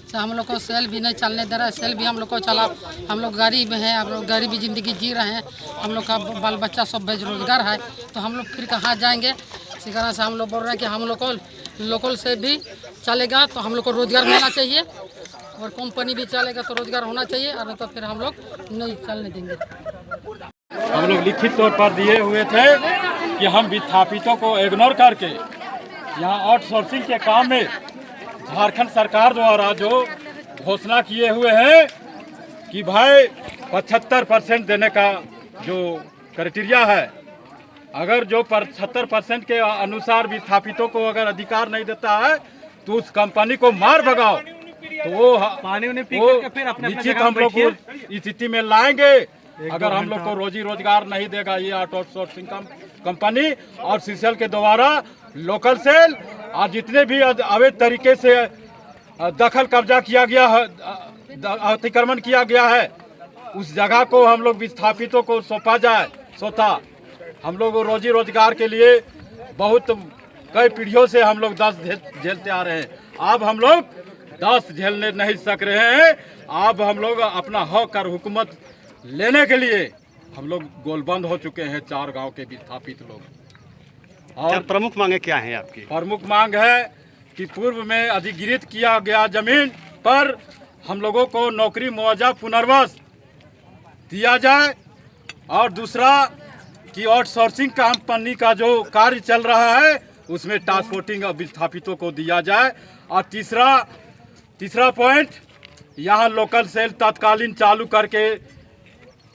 से हम लोग को सेल भी नहीं चलने दे रहा है। सेल भी हम लोग को चला, हम लोग गरीब हैं, हम लोग गरीबी ज़िंदगी जी रहे हैं। हम लोग का बाल बच्चा सब बेरोजगार है, तो हम लोग फिर कहाँ जाएंगे। इसी कारण से हम लोग बोल रहे हैं कि हम लोग को लोकल से भी चलेगा तो हम लोग को रोज़गार मिलना चाहिए, और कंपनी भी चलेगा तो रोज़गार होना चाहिए, और नहीं तो फिर हम लोग नहीं चलने देंगे। हम लोग लिखित तौर पर दिए हुए थे कि हम विस्थापितों को इग्नोर करके यहाँ आउटसोर्सिंग के काम में झारखंड सरकार द्वारा जो घोषणा किए हुए हैं कि भाई 75% देने का जो क्राइटेरिया है, अगर जो 75% के अनुसार विस्थापितों को अगर अधिकार नहीं देता है तो उस कंपनी को मार भगाओ। तो वो निश्चित हम लोग को इस स्थिति में लाएंगे अगर हम लोग को रोजी रोजगार नहीं देगा ये आउटसोर्सिंग कंपनी और सीसीएल के द्वारा लोकल सेल और जितने भी अवैध तरीके से दखल कब्जा किया गया है, अतिक्रमण किया गया है, उस जगह को हम लोग विस्थापितों को सौंपा जाए। सोता हम लोग रोजी रोजगार के लिए बहुत कई पीढ़ियों से हम लोग 10 झेलते आ रहे हैं। अब हम लोग 10 झेलने नहीं सक रहे हैं। अब हम लोग अपना हक और हुकूमत लेने के लिए हम लोग गोलबंद हो चुके हैं। 4 गांव के विस्थापित लोग। और प्रमुख मांगे क्या हैं आपकी? प्रमुख मांग है कि पूर्व में अधिग्रहित किया गया जमीन पर हम लोगों को नौकरी मुआवजा पुनर्वास दिया जाए, और दूसरा कि आउटसोर्सिंग कंपनी का जो कार्य चल रहा है उसमें ट्रांसपोर्टिंग विस्थापितों को दिया जाए, और तीसरा पॉइंट यहाँ लोकल सेल तत्कालीन चालू करके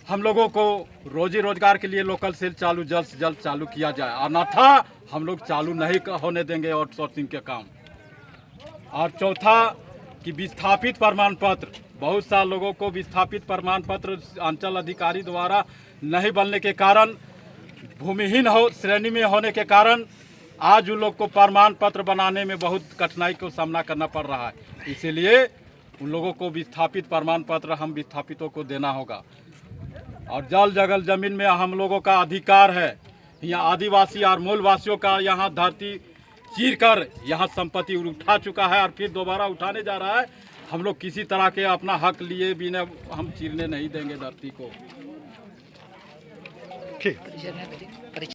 हम लोगों को रोजी रोजगार के लिए लोकल सेल चालू जल्द से जल्द चालू किया जाए, अन्यथा हम लोग चालू नहीं होने देंगे आउटसोर्सिंग के काम। और चौथा कि विस्थापित प्रमाण पत्र, बहुत सारे लोगों को विस्थापित प्रमाण पत्र अंचल अधिकारी द्वारा नहीं बनने के कारण, भूमिहीन श्रेणी में होने के कारण आज उन लोग को प्रमाण पत्र बनाने में बहुत कठिनाई का सामना करना पड़ रहा है। इसीलिए उन लोगों को विस्थापित प्रमाण पत्र हम विस्थापितों को देना होगा। और जल जगल जमीन में हम लोगों का अधिकार है। यहाँ आदिवासी और मूलवासियों का यहाँ धरती चीर कर यहाँ संपत्ति उठा चुका है और फिर दोबारा उठाने जा रहा है। हम लोग किसी तरह के अपना हक लिए बिना हम चीरने नहीं देंगे धरती को। ठीक।